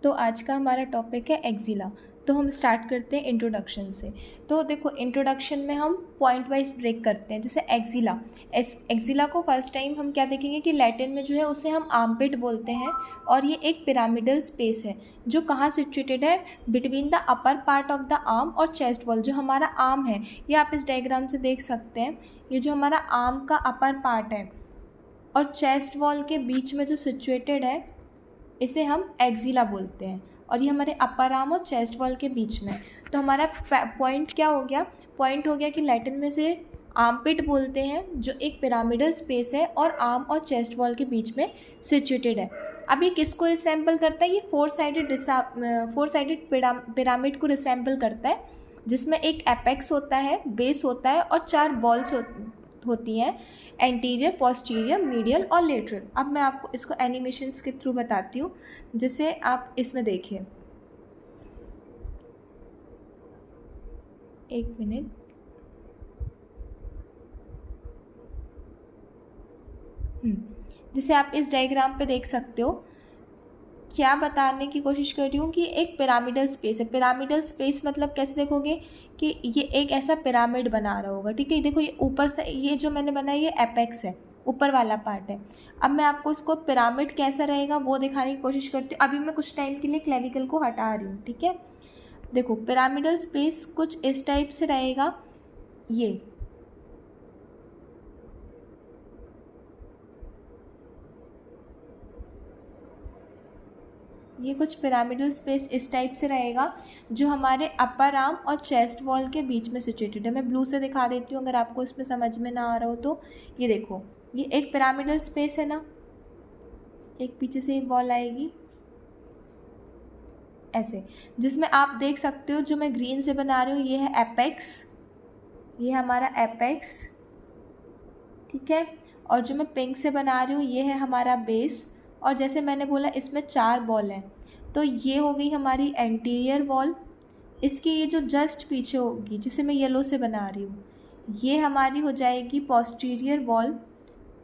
तो आज का हमारा टॉपिक है एक्जिला। तो हम स्टार्ट करते हैं इंट्रोडक्शन से। तो देखो, इंट्रोडक्शन में हम पॉइंट वाइज ब्रेक करते हैं। जैसे एक्जिला, एक्जिला को फर्स्ट टाइम हम क्या देखेंगे कि लैटिन में जो है उसे हम आर्मपिट बोलते हैं, और ये एक पिरामिडल स्पेस है जो कहाँ सिचुएटेड है, between the upper part of the arm और चेस्ट वॉल। जो हमारा आर्म है, ये आप इस डायग्राम से देख सकते हैं, ये जो हमारा आर्म का अपर पार्ट है और चेस्ट वॉल के बीच में जो सिचुएटेड है, इसे हम एक्जिला बोलते हैं, और ये हमारे अपर आर्म और चेस्ट वॉल के बीच में। तो हमारा पॉइंट क्या हो गया, पॉइंट हो गया कि लैटिन में से आर्मपिट बोलते हैं, जो एक पिरामिडल स्पेस है और आर्म और चेस्ट वॉल के बीच में सिचुएटेड है। अब ये किसको रिसेंबल करता है, ये फोर साइडेड पिरामिड को रिसेंबल करता है, जिसमें एक एपेक्स होता है, बेस होता है और 4 बॉल्स होती हैं, एंटीरियर, पोस्टीरियर, मीडियल और लेटरल। अब मैं आपको इसको एनिमेशंस के थ्रू बताती हूँ, जिसे आप इसमें देखिए। एक मिनट। जिसे आप इस डायग्राम पे देख सकते हो, क्या बताने की कोशिश कर रही हूँ कि एक पिरामिडल स्पेस है। पिरामिडल स्पेस मतलब कैसे देखोगे कि ये एक ऐसा पिरामिड बना रहा होगा, ठीक है। देखो, ये ऊपर से, ये जो मैंने बनाया ये एपेक्स है, ऊपर वाला पार्ट है। अब मैं आपको इसको पिरामिड कैसा रहेगा वो दिखाने की कोशिश करती हूँ। अभी मैं कुछ टाइम के लिए क्लेविकल को हटा रही हूँ, ठीक है। देखो, पिरामिडल स्पेस कुछ इस टाइप से रहेगा। ये कुछ पिरामिडल स्पेस इस टाइप से रहेगा, जो हमारे अपर आर्म और चेस्ट वॉल के बीच में सिचुएटेड है। मैं ब्लू से दिखा देती हूँ अगर आपको इसमें समझ में ना आ रहा हो तो। ये देखो, ये एक पिरामिडल स्पेस है ना, एक पीछे से वॉल आएगी ऐसे, जिसमें आप देख सकते हो, जो मैं ग्रीन से बना रही हूँ ये है एपेक्स, ये है हमारा एपेक्स, ठीक है। और जो मैं पिंक से बना रही हूँ ये है हमारा बेस, और जैसे मैंने बोला इसमें 4 बॉल हैं, तो ये हो गई हमारी एंटीरियर वॉल। इसकी ये जो जस्ट पीछे होगी, जिसे मैं येलो से बना रही हूँ, ये हमारी हो जाएगी पोस्टीरियर वॉल।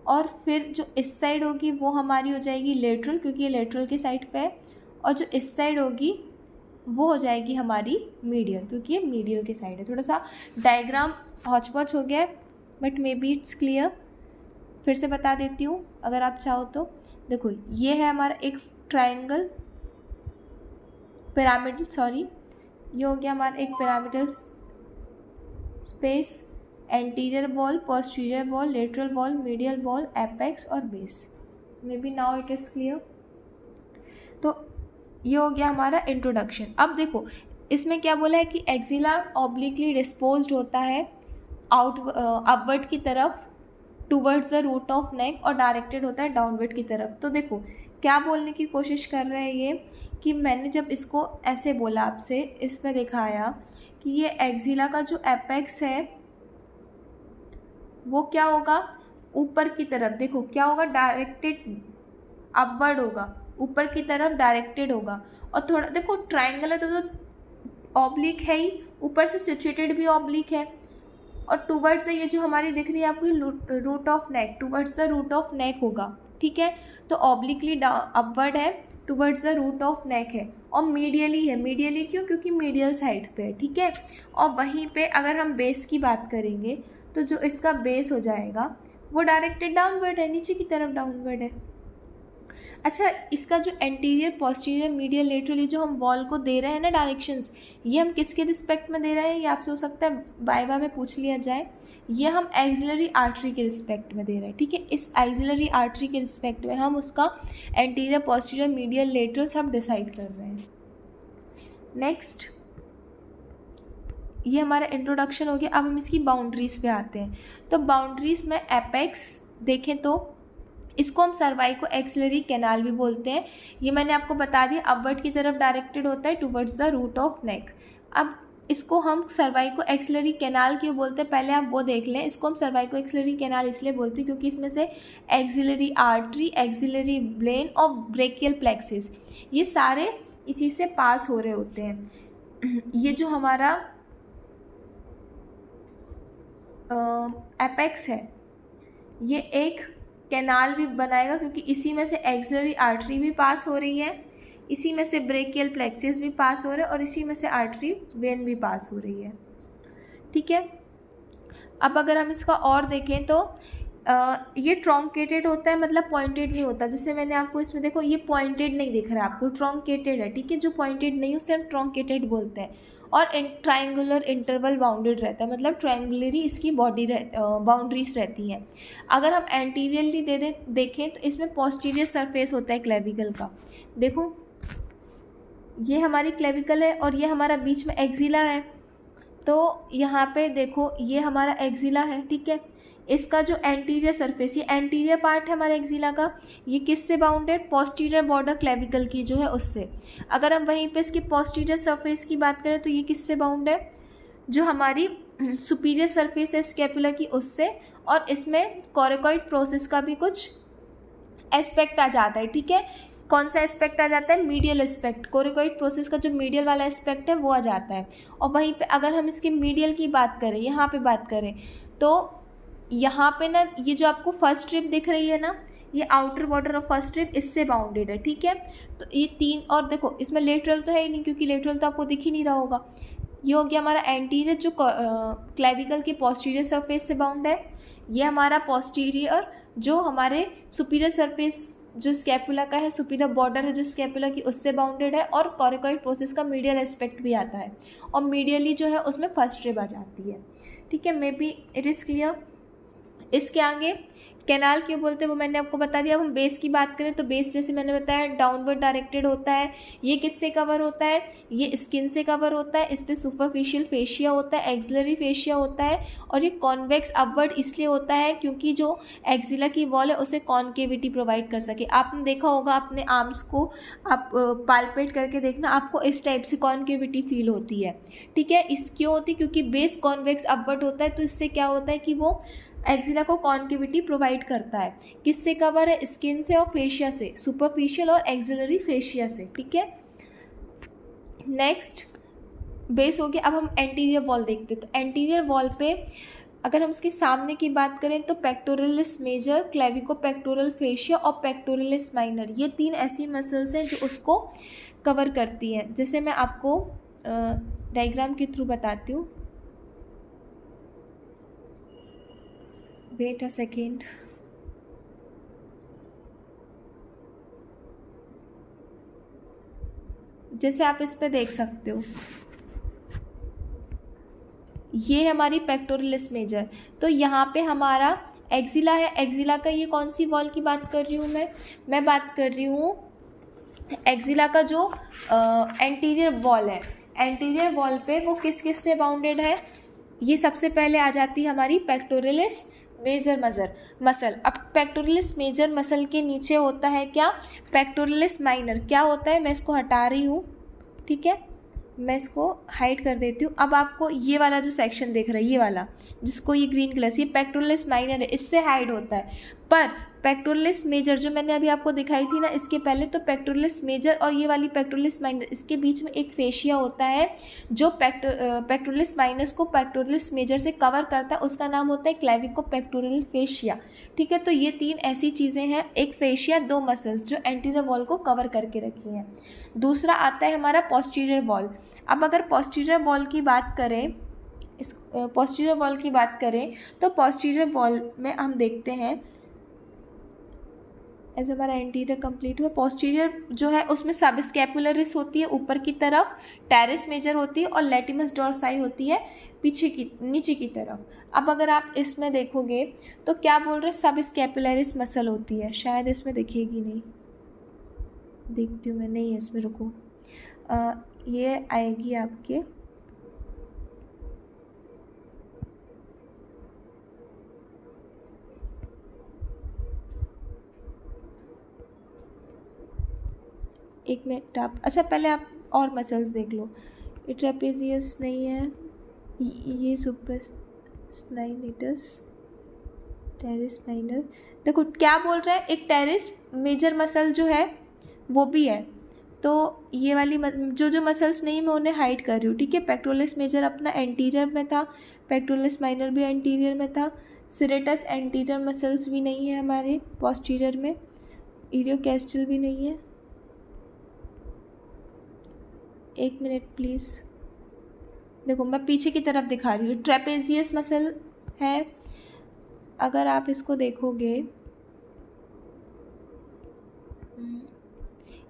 और फिर जो इस साइड होगी वो हमारी हो जाएगी लेटरल, क्योंकि ये लेटरल की साइड पे है। और जो इस साइड होगी वो हो जाएगी हमारी मीडियल, क्योंकि ये मीडियल की साइड है। थोड़ा सा डायग्राम हौच पौच हो गया है, but may be it's clear. फिर से बता देती हूँ अगर आप चाहो तो। देखो, ये है हमारा एक ट्रायंगल पिरामिडल, सॉरी, ये हो गया हमारा एक pyramidal space, anterior wall, posterior wall, lateral wall, medial wall, apex और base. Maybe now it is clear. तो ये हो गया हमारा इंट्रोडक्शन। अब देखो, इसमें क्या बोला है कि एक्जिला ऑब्लिकली डिस्पोज्ड होता है अपवर्ड की तरफ, towards the root of neck, और डायरेक्टेड होता है डाउनवर्ड की तरफ। तो देखो, क्या बोलने की कोशिश कर रहे हैं ये, कि मैंने जब इसको ऐसे बोला आपसे, इसमें दिखाया कि ये एक्जिला का जो एपेक्स है वो क्या होगा, ऊपर की तरफ। देखो क्या होगा, डायरेक्टेड अपवर्ड होगा, ऊपर की तरफ डायरेक्टेड होगा। और थोड़ा देखो, ट्रायंगल है तो ऑब्लिक है ही, ऊपर से सिचुएटेड भी ऑब्लिक है। और टूवर्ड्स ये जो हमारी दिख रही है आपकी root of neck, towards the root of neck होगा, ठीक है। तो ऑब्लिकली अपवर्ड है, towards the root of neck है, और मीडियली है। मीडियली क्यों, क्योंकि मीडियल साइड पे है, ठीक है। और वहीं पे अगर हम बेस की बात करेंगे, तो जो इसका बेस हो जाएगा वो डायरेक्टेड डाउनवर्ड है, नीचे की तरफ डाउनवर्ड है। अच्छा, इसका जो एंटीरियर, पोस्टीरियर, मीडियल, लेटरल, ये जो हम वॉल को दे रहे हैं ना डायरेक्शंस, ये हम किसके रिस्पेक्ट में दे रहे हैं, ये आपसे हो सकता है वाइवा में पूछ लिया जाए। ये हम एक्सिलरी आर्टरी के रिस्पेक्ट में दे रहे हैं, ठीक है। इस एक्सिलरी आर्टरी के रिस्पेक्ट में हम उसका एंटीरियर, पोस्टीरियर, मीडियल, लेटरल सब डिसाइड कर रहे हैं। नेक्स्ट, ये हमारा इंट्रोडक्शन हो गया। अब हम इसकी बाउंड्रीज पे आते हैं। तो बाउंड्रीज में एपेक्स देखें तो इसको हम सर्वाइको एक्सिलरी कैनाल भी बोलते हैं। ये मैंने आपको बता दिया, अपवर्ड की तरफ डायरेक्टेड होता है, towards the root of neck. अब इसको हम सर्वाइको एक्सिलरी कैनाल क्यों बोलते हैं, पहले आप वो देख लें। इसको हम सर्वाइको एक्सिलरी कैनाल इसलिए बोलते हैं क्योंकि इसमें से एक्सिलरी आर्टरी, एक्सिलरी वेन और ब्रेकियल प्लेक्सिस, ये सारे इसी से पास हो रहे होते हैं। ये जो हमारा एपेक्स है, ये एक कैनाल भी बनाएगा, क्योंकि इसी में से एक्सिलरी आर्टरी भी पास हो रही है, इसी में से ब्रेकियल प्लेक्सिस भी पास हो रहा है और इसी में से आर्टरी वेन भी पास हो रही है, ठीक है। अब अगर हम इसका और देखें तो ये ट्रॉन्केटेड होता है, मतलब पॉइंटेड नहीं होता। जैसे मैंने आपको इसमें देखो ये पॉइंटेड नहीं दिख रहा है आपको, ट्रॉन्केटेड है, ठीक है। जो पॉइंटेड नहीं उसे हम ट्रॉन्केटेड बोलते हैं। और ट्राइंगुलर इंटरवल बाउंडेड रहता है, मतलब ट्राइंगुलरी इसकी बॉडी बाउंड्रीज रहती हैं। अगर हम एंटीरियरली देखें तो इसमें पोस्टीरियर सरफेस होता है क्लेविकल का। देखो ये हमारी क्लेविकल है और ये हमारा बीच में एक्सिला है। तो यहाँ पे देखो ये हमारा एक्सिला है, ठीक है। इसका जो एंटीरियर सरफेस, ये एंटीरियर पार्ट है हमारे एक्सिला का, ये किससे बाउंडेड, पोस्टीरियर बॉर्डर क्लेविकल की जो है उससे। अगर हम वहीं पे इसकी पोस्टीरियर सरफेस की बात करें तो ये किससे बाउंड है, जो हमारी सुपीरियर सरफेस है स्कैपुला की उससे। और इसमें कोरेकॉइड प्रोसेस का भी कुछ एस्पेक्ट आ जाता है, ठीक है। कौन सा एस्पेक्ट आ जाता है, मीडियल एस्पेक्ट। कोरेकॉइड प्रोसेस का जो मीडियल वाला एस्पेक्ट है वो आ जाता है। और वहीं पे अगर हम इसके मीडियल की बात करें, यहाँ पे बात करें तो यहाँ पे ना ये जो आपको फर्स्ट स्ट्रिप दिख रही है ना, ये outer border of first strip इससे बाउंडेड है, ठीक है। तो ये तीन, और देखो इसमें लेटरल तो है ही नहीं क्योंकि लेटरल तो आपको दिख ही नहीं रहा होगा। ये हो गया हमारा एंटीरियर जो क्लेविकल के पोस्टीरियर सरफेस से बाउंड है। ये हमारा पोस्टीरियर जो हमारे सुपीरियर सरफेस जो स्कैपुला का है, सुपीरियर बॉर्डर है जो स्कैपुला की उससे बाउंडेड है। और कोरेकॉइड प्रोसेस का मीडियल एस्पेक्ट भी आता है और मीडियली जो है उसमें फर्स्ट स्ट्रिप आ जाती है, ठीक है। May be it is clear. इसके आगे कैनाल क्यों बोलते हैं वो मैंने आपको बता दिया। अब हम बेस की बात करें तो बेस जैसे मैंने बताया डाउनवर्ड डायरेक्टेड होता है। ये किससे कवर होता है, ये स्किन से कवर होता है। इस पर सुपरफिशियल फेशिया होता है, एक्सिलरी फेशिया होता है। और ये कॉन्वेक्स अपवर्ड इसलिए होता है क्योंकि जो एक्सिला की वॉल है उसे कॉन्केविटी प्रोवाइड कर सके। आपने देखा होगा अपने आर्म्स को आप पाल्पेट करके देखना, आपको इस टाइप से कॉन्केविटी फील होती है, ठीक है। इस क्यों होती है, क्योंकि बेस कॉन्वेक्स अपवर्ड होता है। तो इससे क्या होता है कि वो एक्सिला को कॉन्केविटी प्रोवाइड करता है। किससे कवर है, स्किन से और फेशिया से, सुपरफिशियल और एक्सिलरी फेशिया से, ठीक है। नेक्स्ट बेस हो गया। अब हम एंटीरियर वॉल देखते हैं। तो एंटीरियर वॉल पे अगर हम उसके सामने की बात करें तो पेक्टोरलिस मेजर, क्लेविको पेक्टोरल फेशिया और पेक्टोरलिस माइनर, ये तीन ऐसी मसल्स हैं जो उसको कवर करती हैं। जैसे मैं आपको डायग्राम के थ्रू बताती हूँ, वेट अ सेकेंड। जैसे आप इस पे देख सकते हो ये हमारी पेक्टोरलिस मेजर। तो यहाँ पे हमारा एक्सिला है। एक्सिला का ये कौन सी वॉल की बात कर रही हूँ मैं बात कर रही हूँ एक्सिला का जो एंटीरियर वॉल है। एंटीरियर वॉल पे वो किस किस से बाउंडेड है, ये सबसे पहले आ जाती है हमारी पेक्टोरलिस मेजर मसल। अब पेक्टोरलिस मेजर मसल के नीचे होता है क्या, पेक्टोरलिस माइनर। क्या होता है, मैं इसको हटा रही हूँ, ठीक है, मैं इसको हाइड कर देती हूँ। अब आपको ये वाला जो सेक्शन देख रहा है, ये वाला जिसको ये ग्रीन कलर से, ये पेक्टोरलिस माइनर है, इससे हाइड होता है। पर पेक्टोरलिस मेजर जो मैंने अभी आपको दिखाई थी ना इसके पहले, तो पेक्टोरलिस मेजर और ये वाली पेक्टोरलिस माइनर, इसके बीच में एक फेशिया होता है जो पेक्टोरलिस माइनस को पेक्टोरलिस मेजर से कवर करता है, उसका नाम होता है क्लेविको पेक्टोरल फेशिया, ठीक है। तो ये तीन ऐसी चीज़ें हैं, एक फेशिया, दो मसल्स जो एंटीरियर वॉल को कवर करके रखी हैं। दूसरा आता है हमारा पोस्टीरियर वॉल। अब अगर पोस्टीरियर वॉल की बात करें, इस पोस्टीरियर वॉल की बात करें तो पोस्टीरियर वॉल में हम देखते हैं ऐसे हमारा एंटीरियर कंप्लीट हुआ। पोस्टीरियर जो है उसमें सब स्कैपुलरिस होती है ऊपर की तरफ, टेरिस मेजर होती है और लेटिमस डोर्साई होती है पीछे की नीचे की तरफ। अब अगर आप इसमें देखोगे तो क्या बोल रहे हैं, सब स्कैपुलरिस मसल होती है। शायद इसमें दिखेगी नहीं, देखती हूँ मैं, नहीं है इसमें, रुको, ये आएगी आपके एक मिनट आप, अच्छा पहले आप और मसल्स देख लो। ये ट्रेपेजियस नहीं है, ये सुपर स्नाइनेटस, टेरिस माइनर। देखो क्या बोल रहा है, एक टेरिस मेजर मसल जो है वो भी है। तो ये वाली जो मसल्स नहीं मैं उन्हें हाइड कर रही हूँ, ठीक है। पेक्टोरलिस मेजर अपना एंटीरियर में था, पेक्टोरलिस माइनर भी एंटीरियर में था, सिरेटस एंटीरियर मसल्स भी नहीं है हमारे पोस्टीरियर में, इलियोकेस्टल भी नहीं है, एक मिनट प्लीज़। देखो मैं पीछे की तरफ दिखा रही हूँ, ट्रेपेजियस मसल है। अगर आप इसको देखोगे,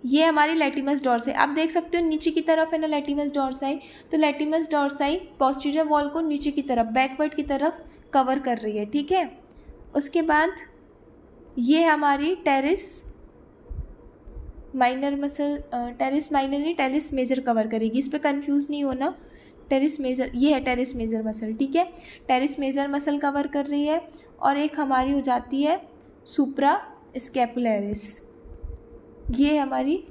ये हमारी लैटिमस डोर्साई, आप देख सकते हो नीचे की तरफ है ना लैटिमस डोर्साई। तो लैटिमस डोर्साई पोस्टीरियर वॉल को नीचे की तरफ, बैकवर्ड की तरफ कवर कर रही है, ठीक है। उसके बाद ये हमारी teres minor muscle, teres minor नहीं टेरिस मेजर कवर करेगी, इस पर कन्फ्यूज़ नहीं होना। टेरिस मेजर, ये है टेरिस मेजर मसल, ठीक है। टेरिस मेजर मसल कवर कर रही है। और एक हमारी हो जाती है सुप्रा स्कैपुलैरिस, ये हमारी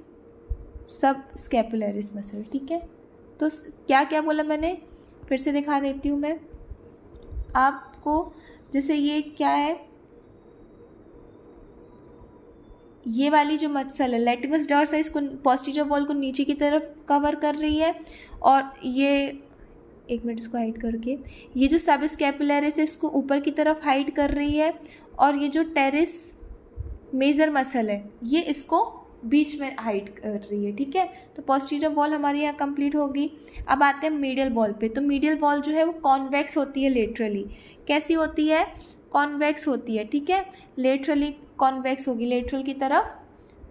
सब स्कैपुलैरिस मसल, ठीक है। तो क्या क्या बोला मैंने, फिर से दिखा देती हूँ मैं आपको। जैसे ये क्या है, ये वाली जो मसल है लैटिमस डोर्साई, इसको पोस्टीरियर वॉल को नीचे की तरफ कवर कर रही है। और ये एक मिनट इसको हाइड करके, ये जो सब स्कैपुलैरिस है इसको ऊपर की तरफ हाइड कर रही है। और ये जो टेरिस मेजर मसल है ये इसको बीच में हाइड कर रही है, ठीक है। तो पोस्टीरियर वॉल हमारी यहाँ कंप्लीट होगी। अब आते हैं मीडियल वॉल पे। तो मीडियल वॉल जो है वो कॉन्वेक्स होती है लेटरली। कैसी होती है, कॉन्वेक्स होती है, ठीक है। लेटरली कॉन्वेक्स होगी, लेटरल की तरफ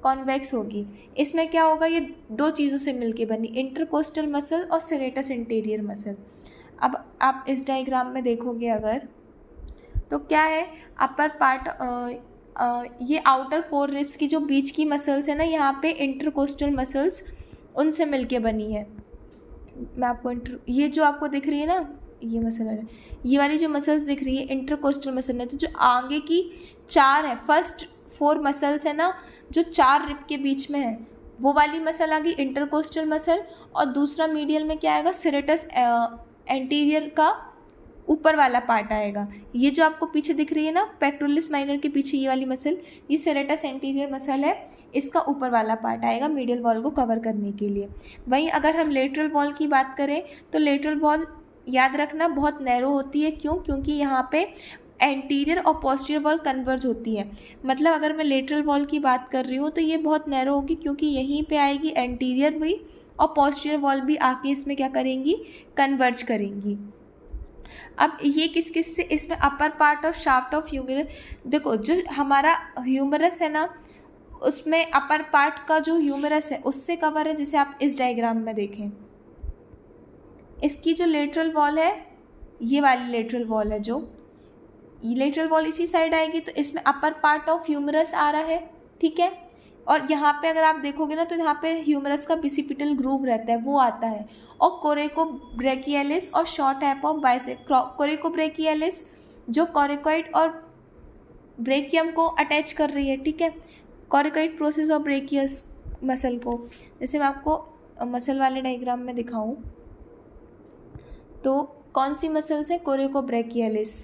कॉन्वेक्स होगी। इसमें क्या होगा, ये दो चीज़ों से मिलके बनी, इंटरकोस्टल मसल और सेरेटस इंटीरियर मसल। अब आप इस डायग्राम में देखोगे अगर, तो क्या है, अपर पार्ट, ये आउटर 4 रिब्स की जो बीच की मसल्स है ना, यहाँ पे इंटरकोस्टल मसल्स उनसे मिलके बनी है। मैं आपको ये जो आपको दिख रही है ना, ये मसल है, ये वाली जो मसल्स दिख रही है इंटरकोस्टल मसल है। तो जो आगे की 4 है, फर्स्ट 4 मसल्स है ना जो 4 रिब के बीच में है, वो वाली मसल आ गई इंटरकोस्टल मसल। और दूसरा मीडियल में क्या आएगा, सेरेटस एंटीरियर का ऊपर वाला पार्ट आएगा। ये जो आपको पीछे दिख रही है ना पेक्टोरलिस माइनर के पीछे ये वाली मसल, ये सेरेटस एंटीरियर मसल है, इसका ऊपर वाला पार्ट आएगा मीडियल वॉल को कवर करने के लिए। वहीं अगर हम लेटरल वॉल की बात करें तो लेटरल वॉल याद रखना बहुत नैरो होती है। क्यों, क्योंकि यहाँ पे एंटीरियर और पोस्टीरियर वॉल कन्वर्ज होती है। मतलब अगर मैं लेटरल वॉल की बात कर रही हूँ तो ये बहुत नैरो होगी, क्योंकि यहीं पे आएगी एंटीरियर भी और पोस्टीरियर वॉल भी आके इसमें क्या करेंगी, कन्वर्ज करेंगी। अब ये किस किस से, इसमें upper part of shaft of humerus, देखो जो हमारा ह्यूमरस है ना उसमें अपर पार्ट का जो ह्यूमरस है उससे कवर है। जैसे आप इस डायग्राम में देखें, इसकी जो लेटरल वॉल है, ये वाली लेटरल वॉल है, जो ये लेटरल वॉल इसी साइड आएगी, तो इसमें अपर पार्ट ऑफ ह्यूमरस आ रहा है, ठीक है। और यहाँ पे अगर आप देखोगे ना तो यहाँ पे ह्यूमरस का बिसिपिटल ग्रूव रहता है, वो आता है। और कोरेकोब्रेकियलिस और शॉर्ट हैप ऑफ बाइसेप, कोरेकोब्रेकियलिस जो कोरिकोइड और ब्रेकियम को अटैच कर रही है, ठीक है, कोरिकोइड प्रोसेस ऑफ ब्रेकियस मसल को। जैसे मैं आपको मसल वाले डायग्राम में दिखाऊं तो कौन सी मसल्स है, कोरेकोब्रेकियलिस,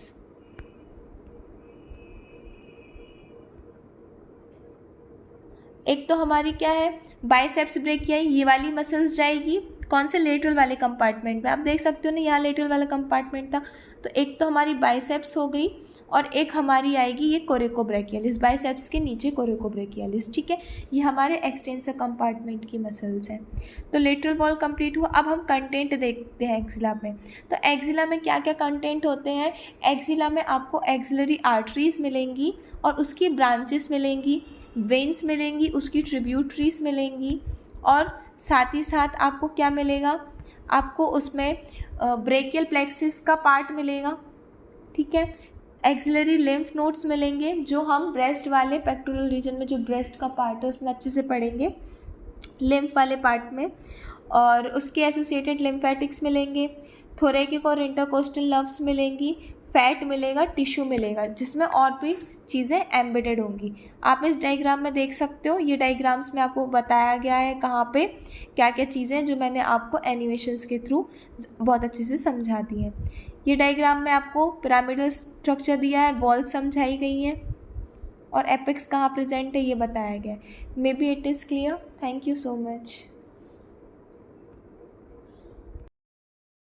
एक तो हमारी क्या है बाइसेप्स ब्रेकियाई, ये वाली मसल्स जाएगी कौन से, लेटरल वाले कंपार्टमेंट में। आप देख सकते हो ना यहाँ लेटरल वाला कंपार्टमेंट था, तो एक तो हमारी बाइसेप्स हो गई और एक हमारी आएगी ये कोरेकोब्रेकियलिस, बाइसेप्स के नीचे कोरेकोब्रेकियलिस, ठीक है। ये हमारे एक्सटेंसर कंपार्टमेंट की मसल्स हैं। तो लेटरल वॉल कंप्लीट हुआ। अब हम कंटेंट देखते हैं एक्सिला में। तो एक्सिला में क्या क्या कंटेंट होते हैं, एक्सिला में आपको एक्सिलरी आर्टरीज मिलेंगी और उसकी ब्रांचेस मिलेंगी, वेन्स मिलेंगी, उसकी ट्रिब्यूटरीज मिलेंगी, और साथ ही साथ आपको क्या मिलेगा, आपको उसमें ब्रेकियल प्लेक्सिस का पार्ट मिलेगा, ठीक है। एक्सिलरी लिम्फ नोड्स मिलेंगे जो हम ब्रेस्ट वाले पेक्टोरल रीजन में, जो ब्रेस्ट का पार्ट है उसमें अच्छे से पढ़ेंगे, लिम्फ वाले पार्ट में। और उसके एसोसिएटेड लिम्फेटिक्स मिलेंगे, थोरेकिक और इंटरकोस्टल नर्व्स मिलेंगी, फैट मिलेगा, टिश्यू मिलेगा, जिसमें और भी चीज़ें एम्बेडेड होंगी। आप इस डायग्राम में देख सकते हो, ये डायग्राम्स में आपको बताया गया है कहाँ पे क्या क्या चीज़ें, जो मैंने आपको एनिमेशंस के थ्रू बहुत अच्छे से समझा दी हैं। ये डायग्राम में आपको पिरामिडल स्ट्रक्चर दिया है, वॉल समझाई गई हैं, और एपेक्स कहाँ प्रेजेंट है ये बताया गया है। May be it is clear. Thank you so much.